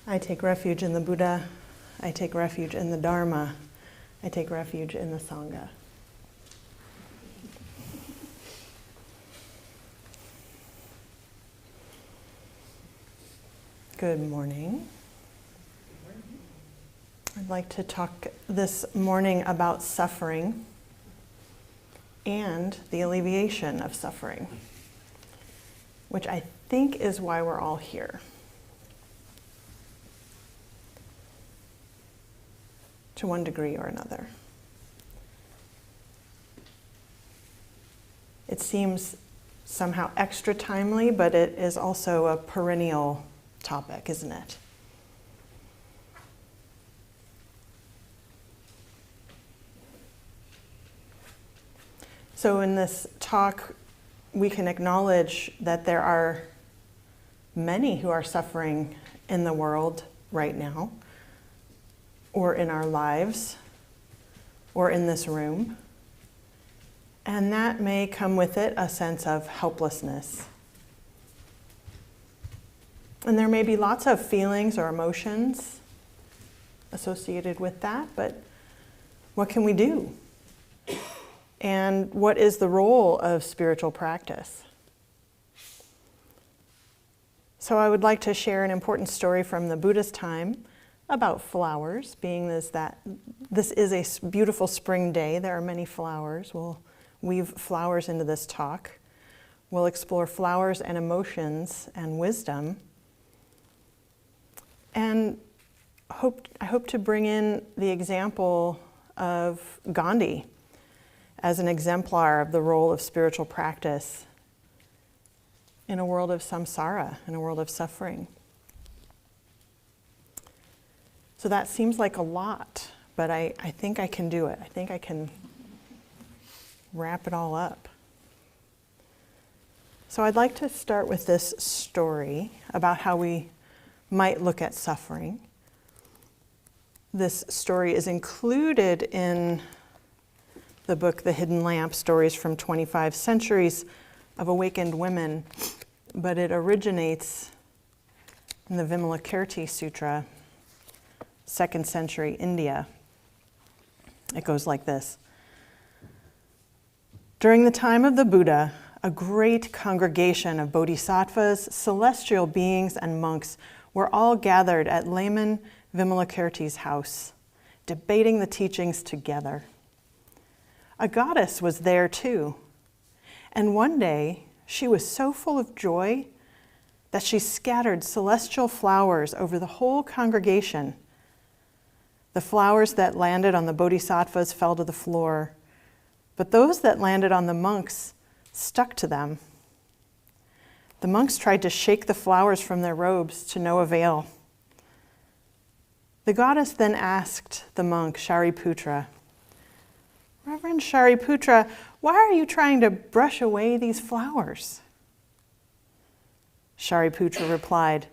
I take refuge in the Buddha. I take refuge in the Dharma. I take refuge in the Sangha. Good morning. I'd like to talk this morning about suffering and the alleviation of suffering, which I think is why we're all here. To one degree or another. It seems somehow extra timely, but it is also a perennial topic, isn't it? So in this talk, we can acknowledge that there are many who are suffering in the world right now, or in our lives, or in this room. And that may come with it a sense of helplessness. And there may be lots of feelings or emotions associated with that, but what can we do? And what is the role of spiritual practice? So I would like to share an important story from the Buddha's time about flowers, being that this is a beautiful spring day. There are many flowers. We'll weave flowers into this talk. We'll explore flowers and emotions and wisdom. And I hope to bring in the example of Gandhi as an exemplar of the role of spiritual practice in a world of samsara, in a world of suffering. So that seems like a lot, but I think I can do it. I think I can wrap it all up. So I'd like to start with this story about how we might look at suffering. This story is included in the book, The Hidden Lamp, Stories from 25 Centuries of Awakened Women, but it originates in the Vimalakirti Sutra, 2nd century India. It goes like this. During the time of the Buddha, a great congregation of bodhisattvas, celestial beings, and monks were all gathered at layman Vimalakirti's house, debating the teachings together. A goddess was there too, and one day she was so full of joy that she scattered celestial flowers over the whole congregation. The flowers that landed on the bodhisattvas fell to the floor, but those that landed on the monks stuck to them. The monks tried to shake the flowers from their robes to no avail. The goddess then asked the monk, Shariputra, "Reverend Shariputra, why are you trying to brush away these flowers?" Shariputra replied,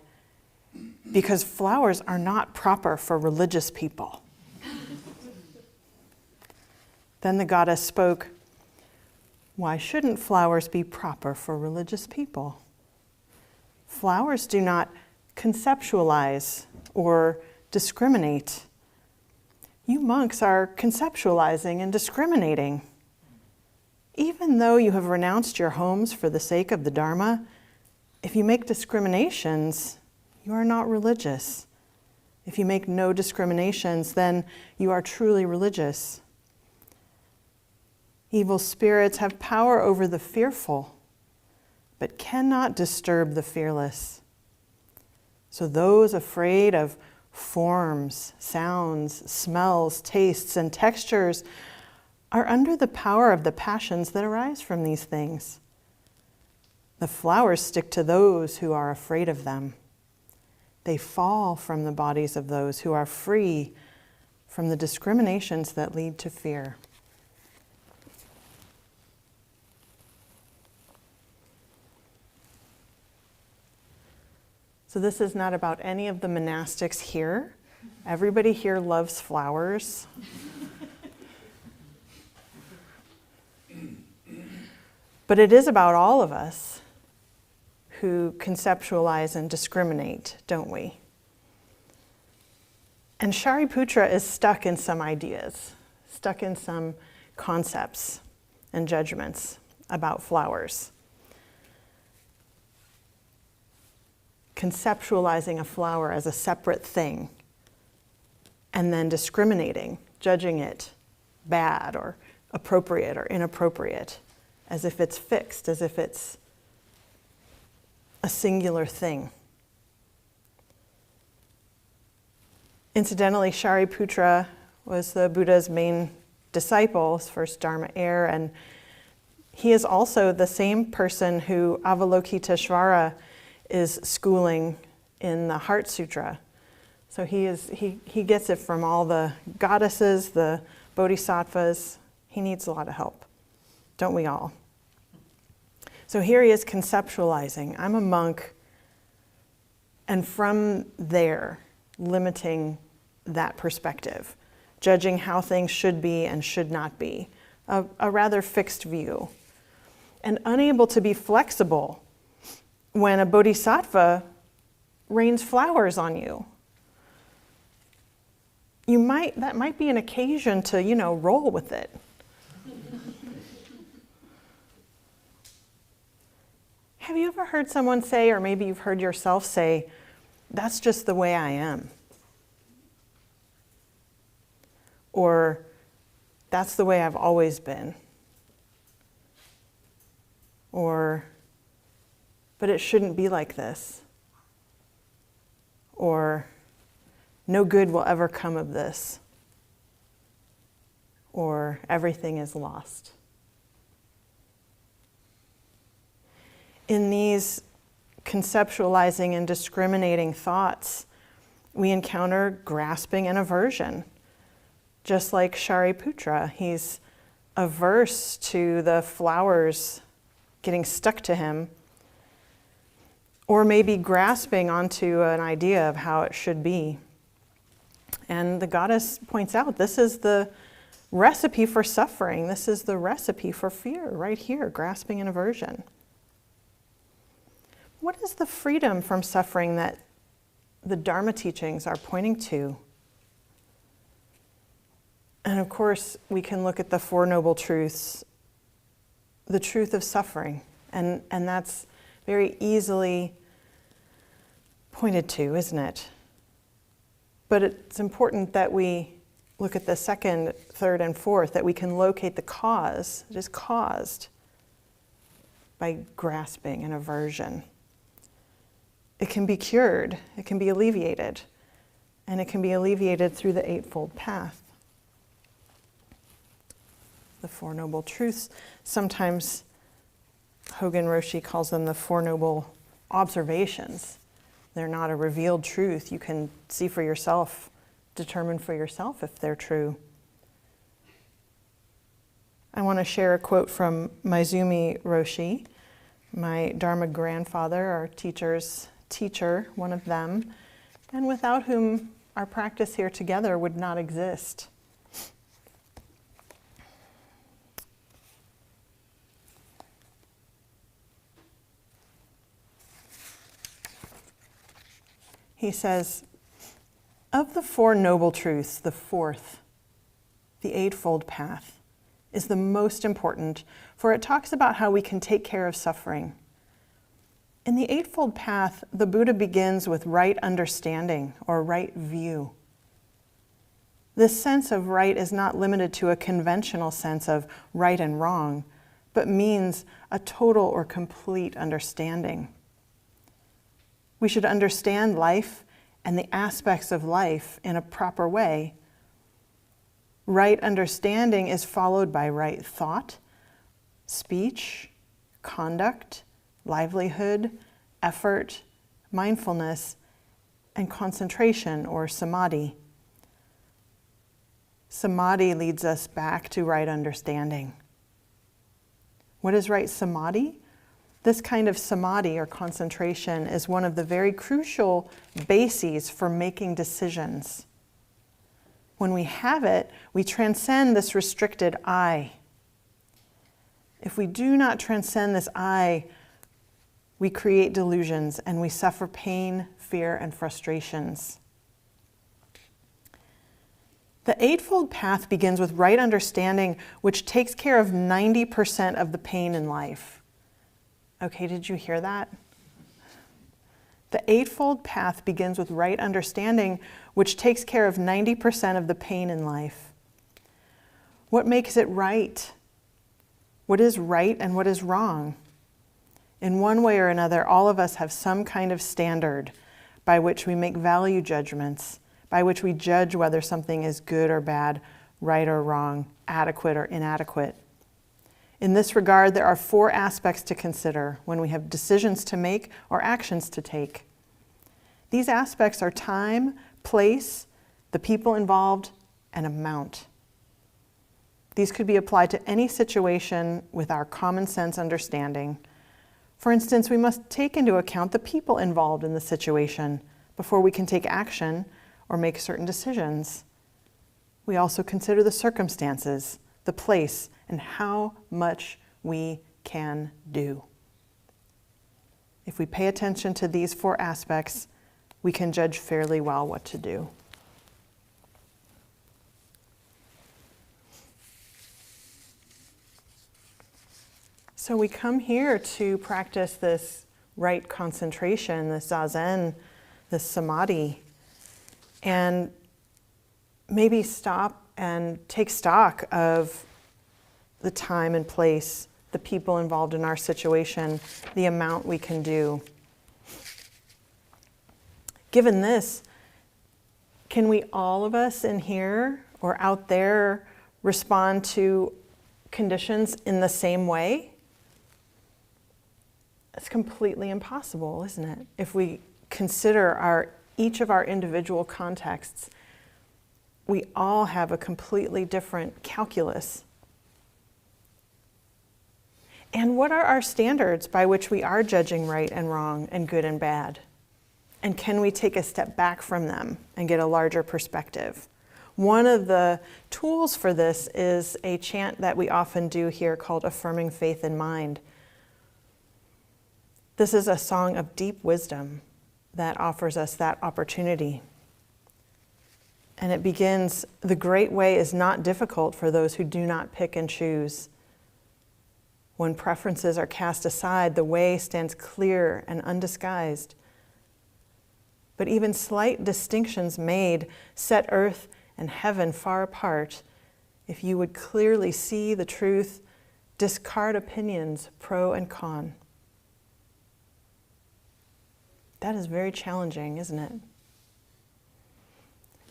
"Because flowers are not proper for religious people." Then the goddess spoke, "Why shouldn't flowers be proper for religious people? Flowers do not conceptualize or discriminate. You monks are conceptualizing and discriminating. Even though you have renounced your homes for the sake of the Dharma, if you make discriminations, you are not religious. If you make no discriminations, then you are truly religious. Evil spirits have power over the fearful, but cannot disturb the fearless. So those afraid of forms, sounds, smells, tastes, and textures are under the power of the passions that arise from these things. The flowers stick to those who are afraid of them. They fall from the bodies of those who are free from the discriminations that lead to fear." So this is not about any of the monastics here. Everybody here loves flowers. But it is about all of us who conceptualize and discriminate, don't we? And Shariputra is stuck in some ideas, stuck in some concepts and judgments about flowers. Conceptualizing a flower as a separate thing and then discriminating, judging it bad or appropriate or inappropriate, as if it's fixed, as if it's a singular thing. Incidentally, Shariputra was the Buddha's main disciple, his first Dharma heir, and he is also the same person who Avalokiteshvara is schooling in the Heart Sutra. So he gets it from all the goddesses, the bodhisattvas. He needs a lot of help, don't we all? So here he is conceptualizing, I'm a monk, and from there, limiting that perspective, judging how things should be and should not be, a rather fixed view, and unable to be flexible when a bodhisattva rains flowers on you. That might be an occasion to, roll with it. Have you ever heard someone say, or maybe you've heard yourself say, that's just the way I am? Or that's the way I've always been? Or, but it shouldn't be like this. Or, no good will ever come of this. Or, everything is lost. In these conceptualizing and discriminating thoughts, we encounter grasping and aversion. Just like Shariputra, he's averse to the flowers getting stuck to him, or maybe grasping onto an idea of how it should be. And the goddess points out, this is the recipe for suffering. This is the recipe for fear, right here, grasping and aversion. What is the freedom from suffering that the Dharma teachings are pointing to? And of course, we can look at the Four Noble Truths, the truth of suffering, and that's very easily pointed to, isn't it? But it's important that we look at the second, third, and fourth, that we can locate the cause. It is caused by grasping and aversion. It can be cured, it can be alleviated, and it can be alleviated through the Eightfold Path. The Four Noble Truths, sometimes Hogan Roshi calls them the Four Noble Observations. They're not a revealed truth. You can see for yourself, determine for yourself if they're true. I want to share a quote from Maizumi Roshi, my Dharma grandfather, our teacher's teacher, one of them, and without whom our practice here together would not exist. He says, of the Four Noble Truths, the fourth, the Eightfold Path, is the most important, for it talks about how we can take care of suffering. In the Eightfold Path, the Buddha begins with right understanding or right view. This sense of right is not limited to a conventional sense of right and wrong, but means a total or complete understanding. We should understand life and the aspects of life in a proper way. Right understanding is followed by right thought, speech, conduct, livelihood, effort, mindfulness, and concentration or samadhi. Samadhi leads us back to right understanding. What is right samadhi? This kind of samadhi or concentration is one of the very crucial bases for making decisions. When we have it, we transcend this restricted I. If we do not transcend this I, we create delusions and we suffer pain, fear, and frustrations. The Eightfold Path begins with right understanding, which takes care of 90% of the pain in life. Okay, did you hear that? The Eightfold Path begins with right understanding, which takes care of 90% of the pain in life. What makes it right? What is right and what is wrong? In one way or another, all of us have some kind of standard by which we make value judgments, by which we judge whether something is good or bad, right or wrong, adequate or inadequate. In this regard, there are 4 aspects to consider when we have decisions to make or actions to take. These aspects are time, place, the people involved, and amount. These could be applied to any situation with our common sense understanding. For instance, we must take into account the people involved in the situation before we can take action or make certain decisions. We also consider the circumstances, the place, and how much we can do. If we pay attention to these 4 aspects, we can judge fairly well what to do. So we come here to practice this right concentration, this zazen, this samadhi, and maybe stop and take stock of the time and place, the people involved in our situation, the amount we can do. Given this, can we, all of us in here or out there, respond to conditions in the same way? It's completely impossible, isn't it? If we consider each of our individual contexts, we all have a completely different calculus. And what are our standards by which we are judging right and wrong and good and bad? And can we take a step back from them and get a larger perspective? One of the tools for this is a chant that we often do here called Affirming Faith in Mind. This is a song of deep wisdom that offers us that opportunity. And it begins, "The great way is not difficult for those who do not pick and choose. When preferences are cast aside, the way stands clear and undisguised. But even slight distinctions made set earth and heaven far apart. If you would clearly see the truth, discard opinions, pro and con." That is very challenging, isn't it?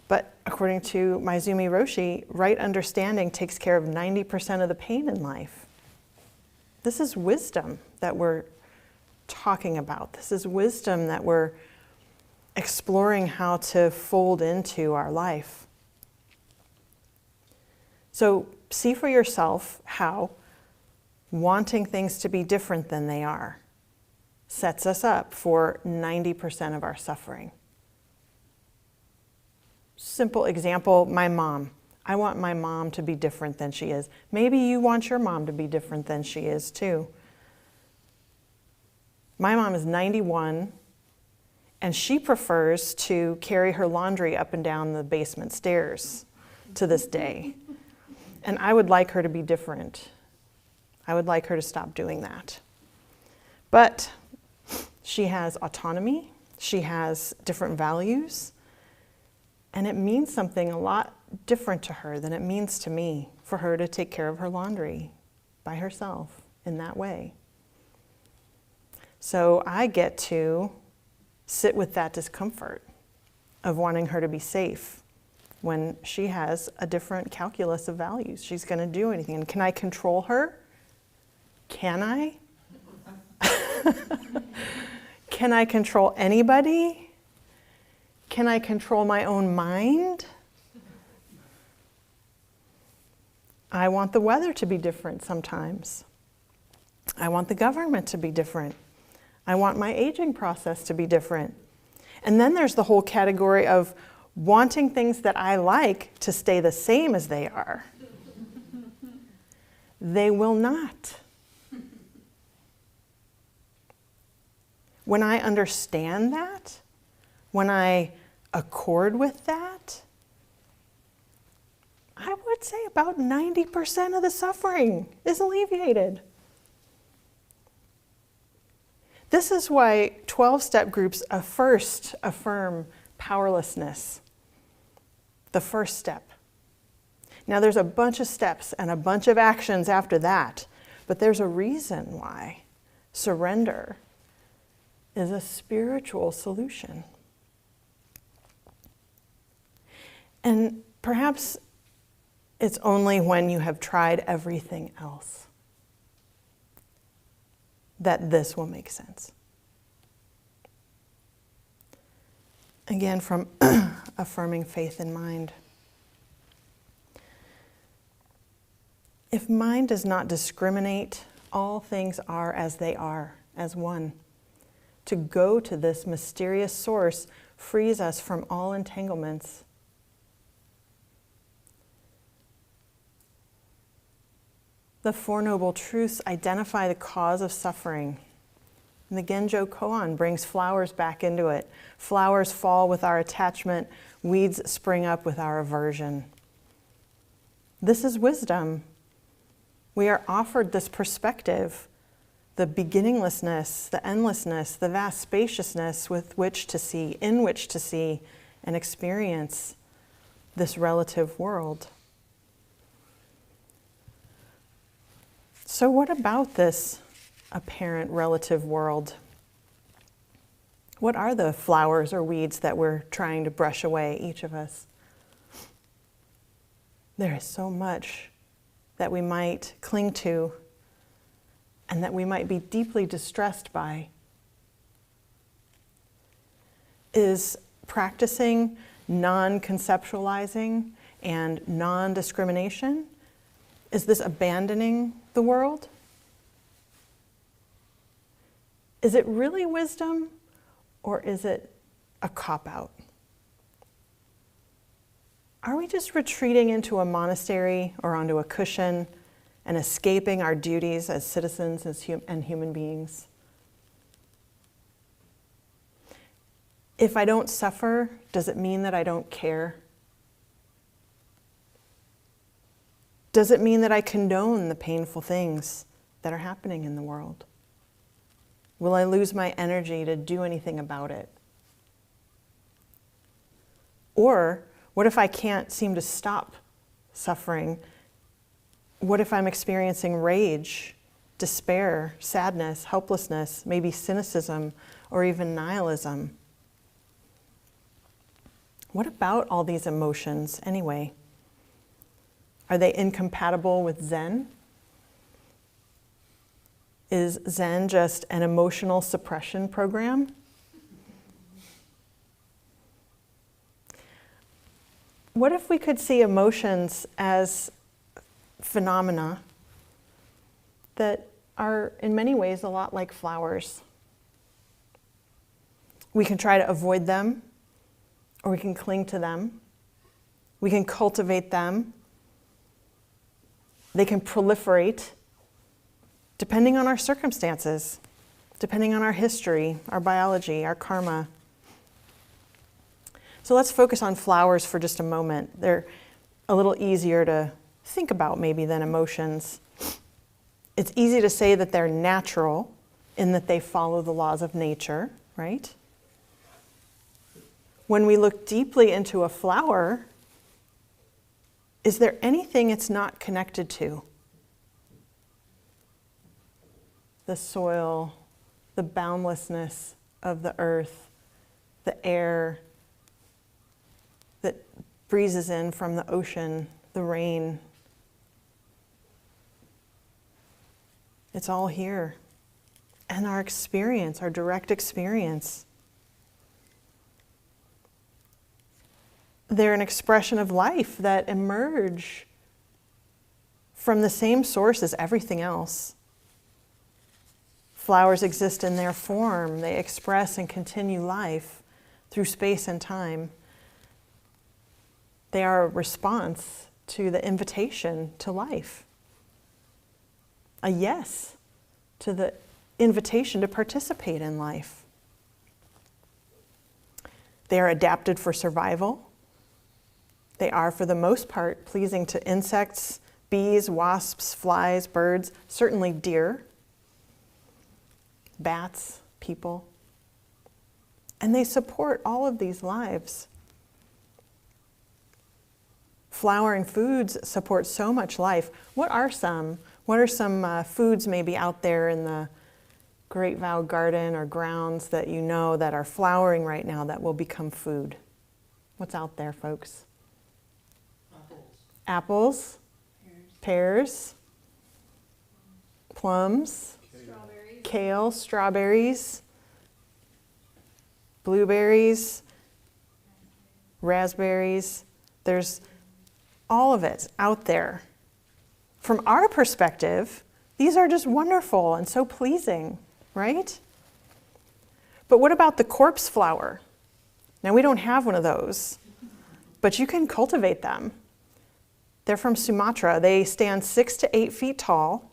But according to Maizumi Roshi, right understanding takes care of 90% of the pain in life. This is wisdom that we're talking about. This is wisdom that we're exploring how to fold into our life. So see for yourself how wanting things to be different than they are sets us up for 90% of our suffering. Simple example, my mom. I want my mom to be different than she is. Maybe you want your mom to be different than she is too. My mom is 91, and she prefers to carry her laundry up and down the basement stairs to this day. And I would like her to be different. I would like her to stop doing that. But she has autonomy, she has different values, and it means something a lot different to her than it means to me for her to take care of her laundry by herself in that way. So I get to sit with that discomfort of wanting her to be safe when she has a different calculus of values. She's going to do anything. And can I control her? Can I? Can I control anybody? Can I control my own mind? I want the weather to be different sometimes. I want the government to be different. I want my aging process to be different. And then there's the whole category of wanting things that I like to stay the same as they are. They will not. When I understand that, when I accord with that, I would say about 90% of the suffering is alleviated. This is why 12-step groups first affirm powerlessness, the first step. Now there's a bunch of steps and a bunch of actions after that, but there's a reason why surrender is a spiritual solution. And perhaps it's only when you have tried everything else that this will make sense. Again, from affirming faith in mind. If mind does not discriminate, all things are as they are, as one. To go to this mysterious source frees us from all entanglements. The Four Noble Truths identify the cause of suffering. And the Genjo Koan brings flowers back into it. Flowers fall with our attachment, weeds spring up with our aversion. This is wisdom. We are offered this perspective, the beginninglessness, the endlessness, the vast spaciousness with which to see, in which to see and experience this relative world. So what about this apparent relative world? What are the flowers or weeds that we're trying to brush away, each of us? There is so much that we might cling to and that we might be deeply distressed by. Is practicing non-conceptualizing and non-discrimination? Is this abandoning the world? Is it really wisdom, or is it a cop-out? Are we just retreating into a monastery or onto a cushion and escaping our duties as citizens and human beings? If I don't suffer, does it mean that I don't care? Does it mean that I condone the painful things that are happening in the world? Will I lose my energy to do anything about it? Or what if I can't seem to stop suffering? What if I'm experiencing rage, despair, sadness, helplessness, maybe cynicism, or even nihilism? What about all these emotions anyway? Are they incompatible with Zen? Is Zen just an emotional suppression program? What if we could see emotions as phenomena that are in many ways a lot like flowers? We can try to avoid them, or we can cling to them. We can cultivate them. They can proliferate depending on our circumstances, depending on our history, our biology, our karma. So let's focus on flowers for just a moment. They're a little easier to think about maybe than emotions. It's easy to say that they're natural in that they follow the laws of nature, right? When we look deeply into a flower, is there anything it's not connected to? The soil, the boundlessness of the earth, the air that breezes in from the ocean, the rain. It's all here. And our experience, our direct experience. They're an expression of life that emerge from the same source as everything else. Flowers exist in their form. They express and continue life through space and time. They are a response to the invitation to life. A yes to the invitation to participate in life. They are adapted for survival. They are, for the most part, pleasing to insects, bees, wasps, flies, birds, certainly deer, bats, people. And they support all of these lives. Flowering foods support so much life. What are some foods maybe out there in the Great Vow Garden or grounds that you know that are flowering right now that will become food? What's out there, folks? Apples. Pears. Plums. Kale, strawberries. Blueberries. Raspberries. There's all of it out there. From our perspective, these are just wonderful and so pleasing, right? But what about the corpse flower? Now, we don't have one of those, but you can cultivate them. They're from Sumatra. They stand 6 to 8 feet tall.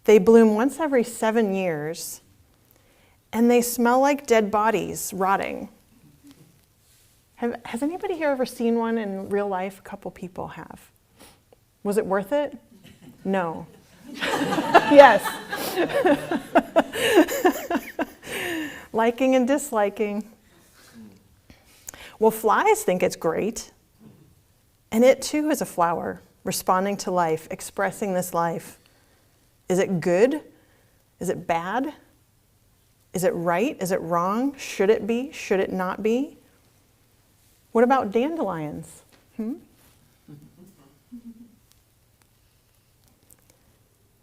They bloom once every 7 years, and they smell like dead bodies rotting. Has anybody here ever seen one in real life? A couple people have. Was it worth it? No. Yes. Liking and disliking. Well, flies think it's great. And it too is a flower, responding to life, expressing this life. Is it good? Is it bad? Is it right? Is it wrong? Should it be? Should it not be? What about dandelions?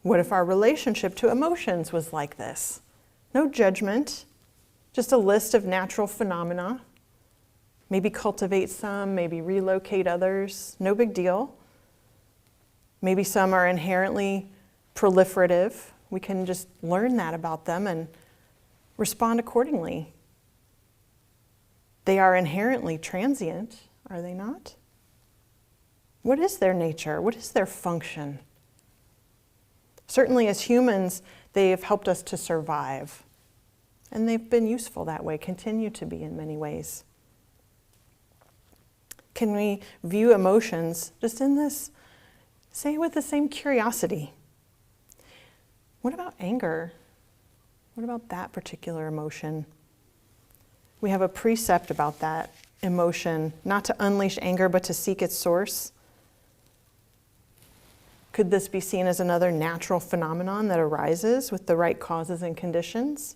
What if our relationship to emotions was like this? No judgment, just a list of natural phenomena. Maybe cultivate some, maybe relocate others. No big deal. Maybe some are inherently proliferative. We can just learn that about them and respond accordingly. They are inherently transient, are they not? What is their nature? What is their function? Certainly as humans, they have helped us to survive. And they've been useful that way, continue to be in many ways. Can we view emotions just in this, say, with the same curiosity? What about anger? What about that particular emotion? We have a precept about that emotion, not to unleash anger, but to seek its source. Could this be seen as another natural phenomenon that arises with the right causes and conditions?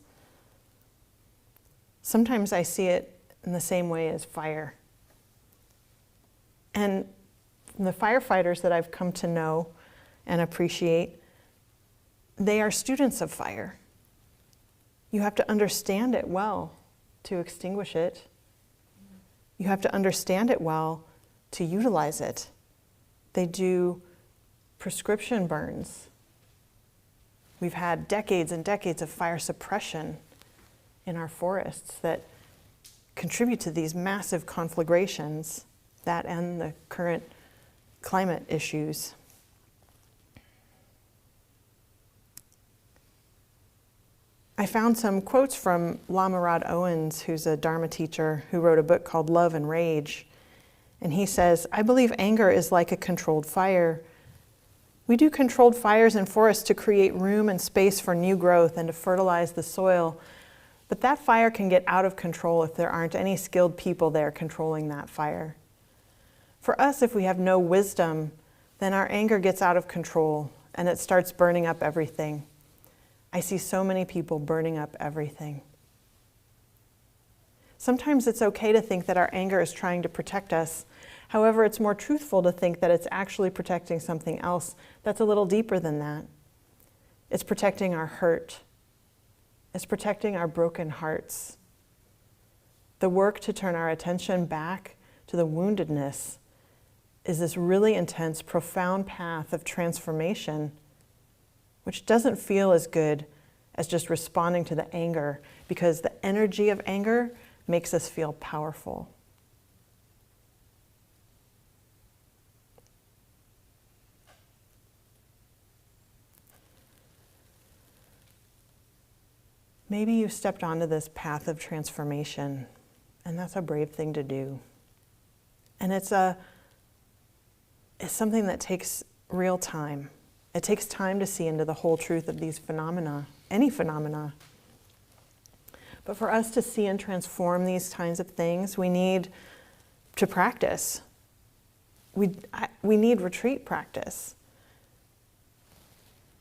Sometimes I see it in the same way as fire. And the firefighters that I've come to know and appreciate, they are students of fire. You have to understand it well to extinguish it. You have to understand it well to utilize it. They do prescription burns. We've had decades and decades of fire suppression in our forests that contribute to these massive conflagrations, that and the current climate issues. I found some quotes from Lama Rod Owens, who's a Dharma teacher who wrote a book called Love and Rage. And he says, I believe anger is like a controlled fire. We do controlled fires in forests to create room and space for new growth and to fertilize the soil. But that fire can get out of control if there aren't any skilled people there controlling that fire. For us, if we have no wisdom, then our anger gets out of control and it starts burning up everything. I see so many people burning up everything. Sometimes it's okay to think that our anger is trying to protect us. However, it's more truthful to think that it's actually protecting something else that's a little deeper than that. It's protecting our hurt. It's protecting our broken hearts. The work to turn our attention back to the woundedness is this really intense, profound path of transformation, which doesn't feel as good as just responding to the anger, because the energy of anger makes us feel powerful. Maybe you stepped onto this path of transformation, and that's a brave thing to do. And it's something that takes real time. It takes time to see into the whole truth of these phenomena, any phenomena. But for us to see and transform these kinds of things, we need to practice. We need retreat practice.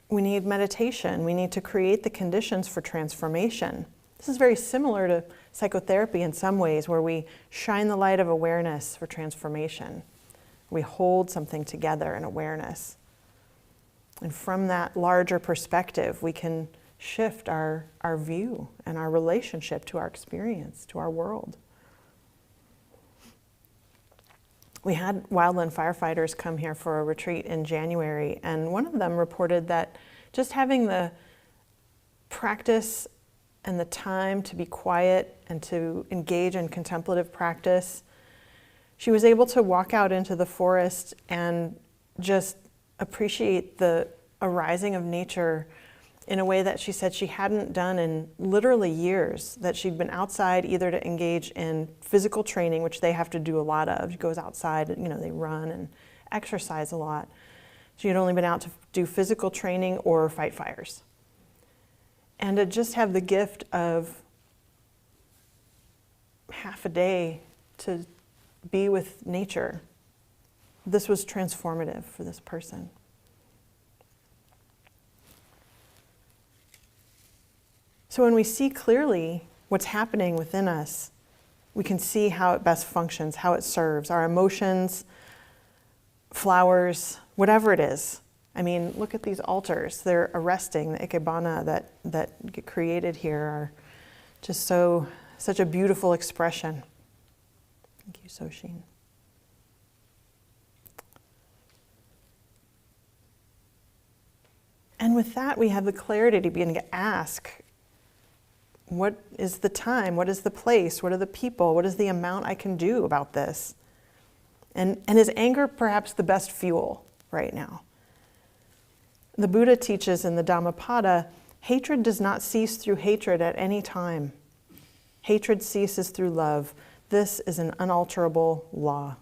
We need meditation. We need to create the conditions for transformation. This is very similar to psychotherapy in some ways, where we shine the light of awareness for transformation. We hold something together in awareness. And from that larger perspective, we can shift our view and our relationship to our experience, to our world. We had wildland firefighters come here for a retreat in January, and one of them reported that just having the practice and the time to be quiet and to engage in contemplative practice, she was able to walk out into the forest and just appreciate the arising of nature in a way that she said she hadn't done in literally years, that she'd been outside either to engage in physical training, which they have to do a lot of. She goes outside, they run and exercise a lot. She had only been out to do physical training or fight fires. And to just have the gift of half a day to be with nature, this was transformative for this person. So when we see clearly what's happening within us, we can see how it best functions, how it serves, our emotions, flowers, whatever it is. I mean, look at these altars. They're arresting. The ikebana that get created here are just such a beautiful expression. Thank you, Soshin. And with that, we have the clarity to begin to ask, what is the time? What is the place? What are the people? What is the amount I can do about this? And is anger perhaps the best fuel right now? The Buddha teaches in the Dhammapada, hatred does not cease through hatred at any time. Hatred ceases through love. This is an unalterable law.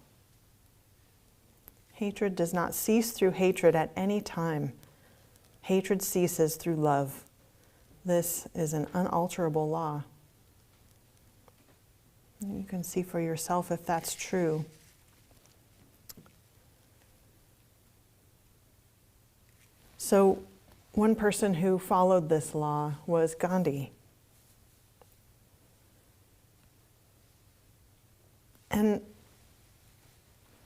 Hatred does not cease through hatred at any time. Hatred ceases through love. This is an unalterable law. You can see for yourself if that's true. So, one person who followed this law was Gandhi. And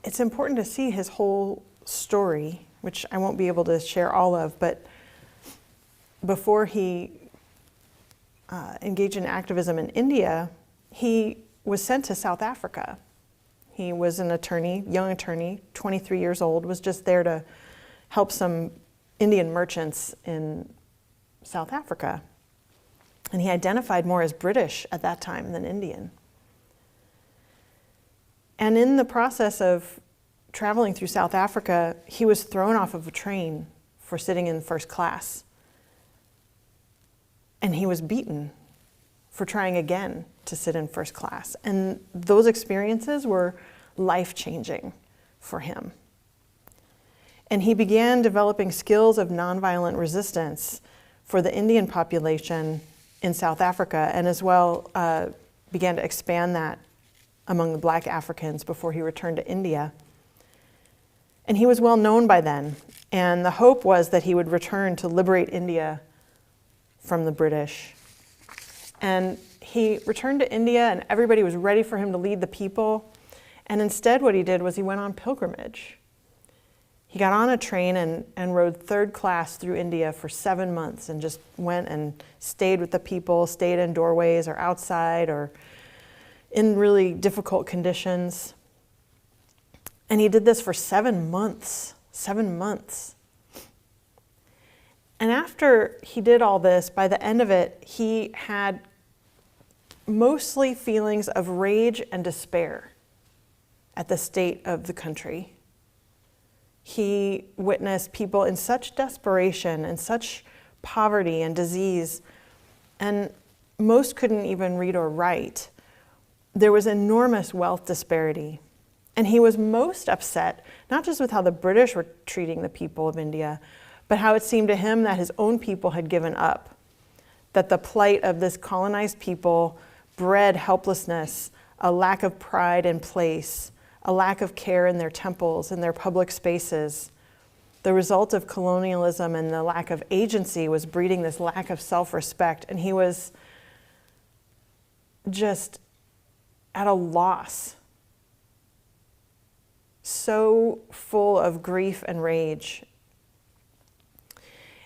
it's important to see his whole story, which I won't be able to share all of, but before he engaged in activism in India, he was sent to South Africa. He was an attorney, young attorney, 23 years old, was just there to help some Indian merchants in South Africa. And he identified more as British at that time than Indian. And in the process of traveling through South Africa, he was thrown off of a train for sitting in first class. And he was beaten for trying again to sit in first class. And those experiences were life-changing for him. And he began developing skills of nonviolent resistance for the Indian population in South Africa, and as well began to expand that among the Black Africans before he returned to India. And he was well known by then, and the hope was that he would return to liberate India from the British. And he returned to India, and everybody was ready for him to lead the people. And instead what he did was he went on pilgrimage. He got on a train and rode third class through India for 7 months and just went and stayed with the people, stayed in doorways or outside or in really difficult conditions. And he did this for 7 months, 7 months. And after he did all this, by the end of it, he had mostly feelings of rage and despair at the state of the country. He witnessed people in such desperation and such poverty and disease, and most couldn't even read or write. There was enormous wealth disparity. And he was most upset, not just with how the British were treating the people of India, but how it seemed to him that his own people had given up, that the plight of this colonized people bred helplessness, a lack of pride in place, a lack of care in their temples, in their public spaces. The result of colonialism and the lack of agency was breeding this lack of self-respect, and he was just at a loss, so full of grief and rage.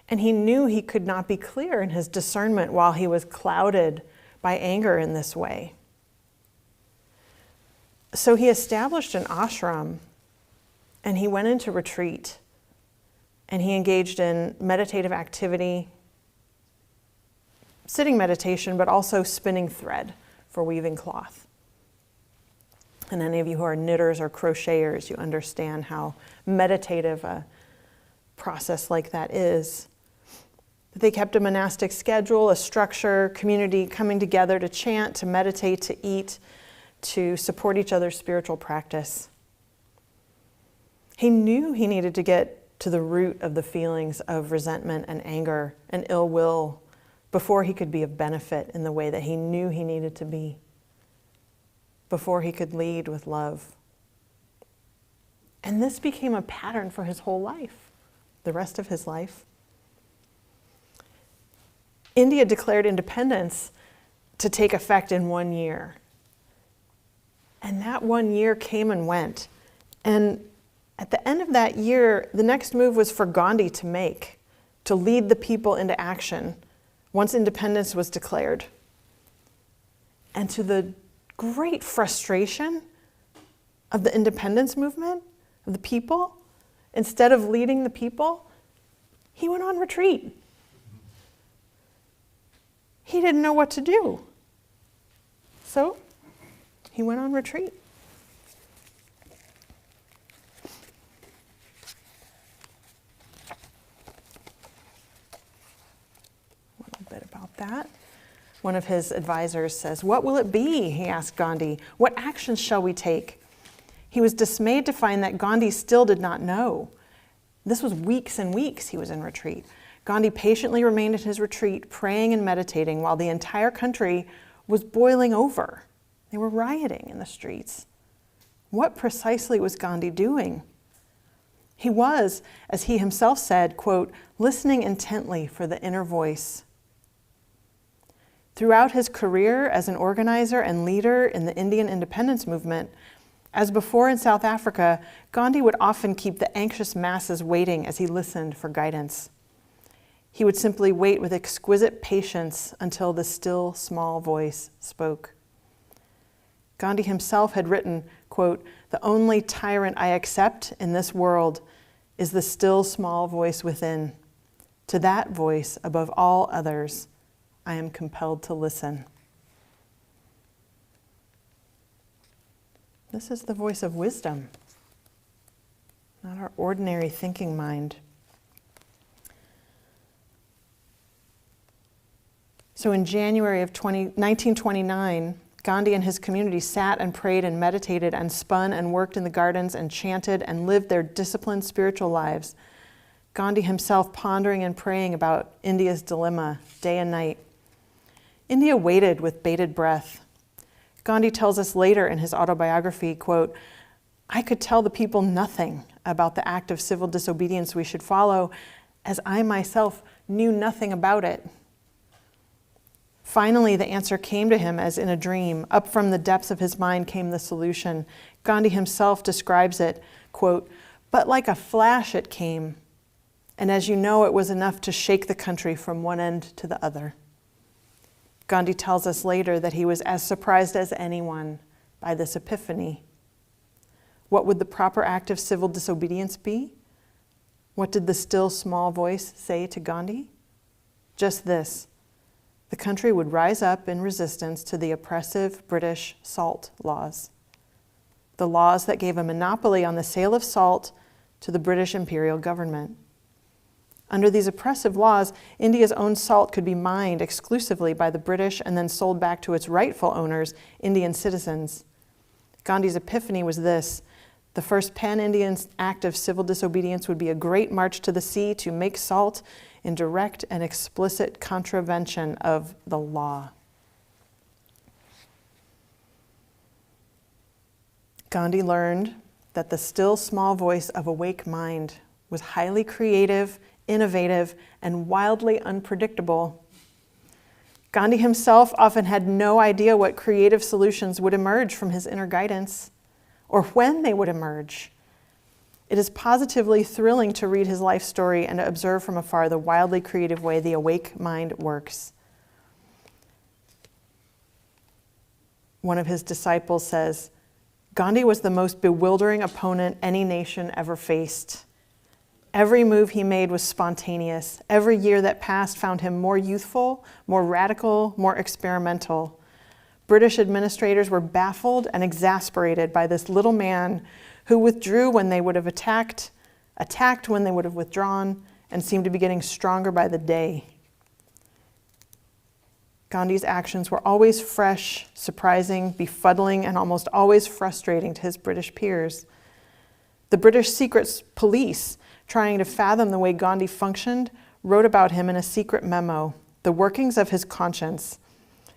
And he knew he could not be clear in his discernment while he was clouded by anger in this way. So he established an ashram, and he went into retreat, and he engaged in meditative activity, sitting meditation, but also spinning thread for weaving cloth. And any of you who are knitters or crocheters, you understand how meditative a process like that is. They kept a monastic schedule, a structure, community coming together to chant, to meditate, to eat, to support each other's spiritual practice. He knew he needed to get to the root of the feelings of resentment and anger and ill will before he could be of benefit in the way that he knew he needed to be, before he could lead with love. And this became a pattern for his whole life, the rest of his life. India declared independence to take effect in 1 year. And that 1 year came and went. And at the end of that year, the next move was for Gandhi to make, to lead the people into action once independence was declared. And to the great frustration of the independence movement, of the people, instead of leading the people, he went on retreat. He didn't know what to do. So he went on retreat. A little bit about that. One of his advisors says, "What will it be?" he asked Gandhi. "What actions shall we take?" He was dismayed to find that Gandhi still did not know. This was weeks and weeks he was in retreat. Gandhi patiently remained in his retreat, praying and meditating while the entire country was boiling over. They were rioting in the streets. What precisely was Gandhi doing? He was, as he himself said, quote, listening intently for the inner voice. Throughout his career as an organizer and leader in the Indian independence movement, as before in South Africa, Gandhi would often keep the anxious masses waiting as he listened for guidance. He would simply wait with exquisite patience until the still, small voice spoke. Gandhi himself had written, quote, "The only tyrant I accept in this world is the still, small voice within. To that voice, above all others, I am compelled to listen." This is the voice of wisdom, not our ordinary thinking mind. So in January of 1929, Gandhi and his community sat and prayed and meditated and spun and worked in the gardens and chanted and lived their disciplined spiritual lives. Gandhi himself pondering and praying about India's dilemma day and night. India waited with bated breath. Gandhi tells us later in his autobiography, quote, "I could tell the people nothing about the act of civil disobedience we should follow, as I myself knew nothing about it." Finally, the answer came to him as in a dream. Up from the depths of his mind came the solution. Gandhi himself describes it, quote, "But like a flash it came, and as you know, it was enough to shake the country from one end to the other." Gandhi tells us later that he was as surprised as anyone by this epiphany. What would the proper act of civil disobedience be? What did the still small voice say to Gandhi? Just this: the country would rise up in resistance to the oppressive British salt laws, the laws that gave a monopoly on the sale of salt to the British imperial government. Under these oppressive laws, India's own salt could be mined exclusively by the British and then sold back to its rightful owners, Indian citizens. Gandhi's epiphany was this: The first pan-Indian act of civil disobedience would be a great march to the sea to make salt in direct and explicit contravention of the law. Gandhi learned that the still small voice of awake mind was highly creative, innovative, and wildly unpredictable. Gandhi himself often had no idea what creative solutions would emerge from his inner guidance, or when they would emerge. It is positively thrilling to read his life story and to observe from afar the wildly creative way the awake mind works. One of his disciples says, Gandhi was the most bewildering opponent any nation ever faced. Every move he made was spontaneous. Every year that passed found him more youthful, more radical, more experimental. British administrators were baffled and exasperated by this little man who withdrew when they would have attacked when they would have withdrawn, and seemed to be getting stronger by the day. Gandhi's actions were always fresh, surprising, befuddling, and almost always frustrating to his British peers. The British secret police, trying to fathom the way Gandhi functioned, wrote about him in a secret memo, the workings of his conscience.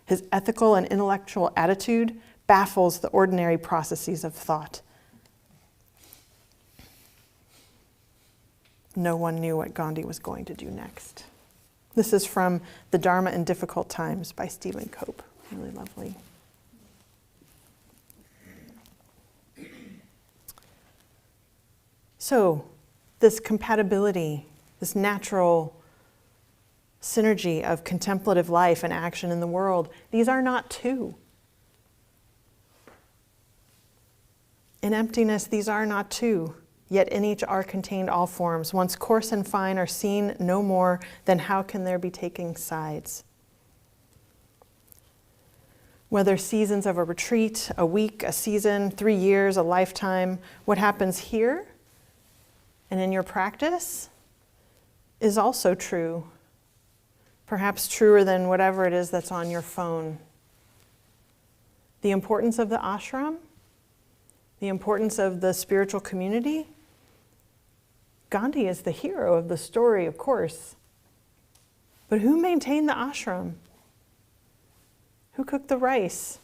His ethical and intellectual attitude baffles the ordinary processes of thought. No one knew what Gandhi was going to do next. This is from The Dharma in Difficult Times by Stephen Cope. Really lovely. So, this compatibility, this natural synergy of contemplative life and action in the world, these are not two. In emptiness, these are not two, yet in each are contained all forms. Once coarse and fine are seen no more, then how can there be taking sides? Whether seasons of a retreat, a week, a season, 3 years, a lifetime, what happens here and in your practice is also true. Perhaps truer than whatever it is that's on your phone. The importance of the ashram, the importance of the spiritual community. Gandhi is the hero of the story, of course. But who maintained the ashram? Who cooked the rice?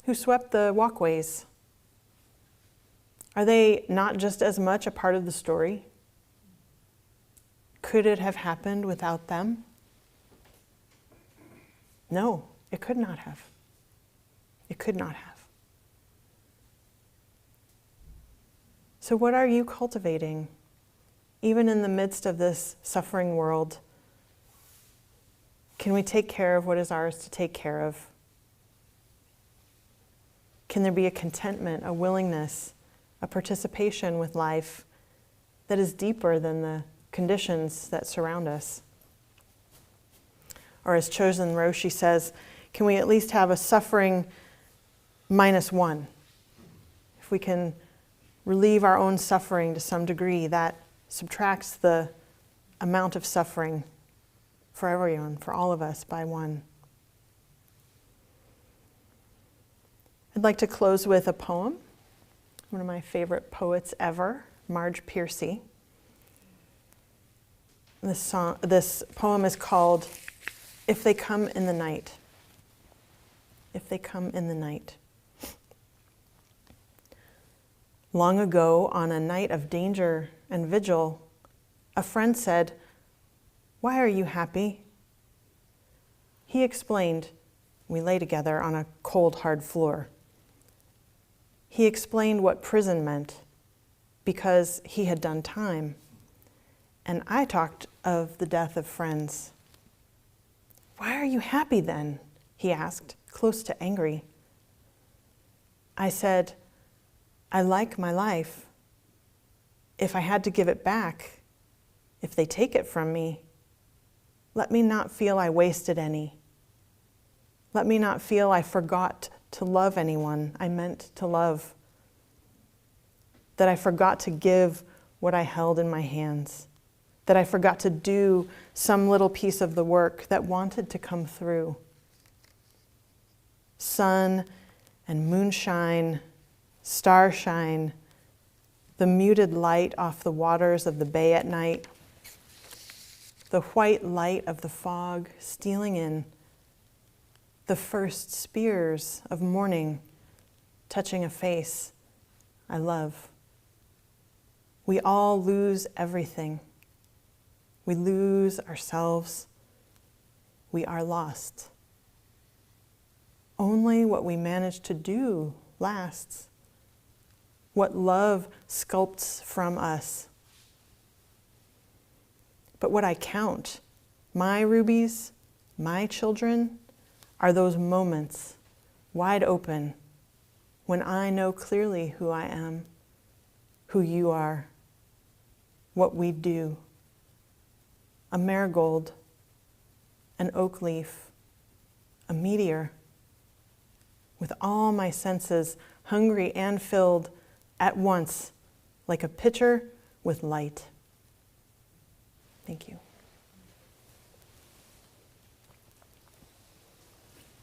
Who swept the walkways? Are they not just as much a part of the story? Could it have happened without them? No, it could not have. It could not have. So what are you cultivating, even in the midst of this suffering world? Can we take care of what is ours to take care of? Can there be a contentment, a willingness, a participation with life that is deeper than the conditions that surround us? Or as Chosen Roshi says, can we at least have a suffering -1? If we can relieve our own suffering to some degree, that subtracts the amount of suffering for everyone, for all of us, by 1. I'd like to close with a poem. One of my favorite poets ever, Marge Piercy. This poem is called If They Come in the Night. If They Come in the Night. Long ago, on a night of danger and vigil, a friend said, "Why are you happy?" He explained, we lay together on a cold, hard floor. He explained what prison meant, because he had done time. And I talked of the death of friends. "Why are you happy then?" he asked, close to angry. I said, "I like my life. If I had to give it back, if they take it from me, let me not feel I wasted any. Let me not feel I forgot to love anyone I meant to love. That I forgot to give what I held in my hands. That I forgot to do some little piece of the work that wanted to come through. Sun and moonshine, starshine, the muted light off the waters of the bay at night, the white light of the fog stealing in, the first spears of morning touching a face I love. We all lose everything. We lose ourselves. We are lost. Only what we manage to do lasts. What love sculpts from us. But what I count, my rubies, my children, are those moments, wide open, when I know clearly who I am, who you are, what we do. A marigold, an oak leaf, a meteor, with all my senses hungry and filled at once, like a pitcher with light. Thank you.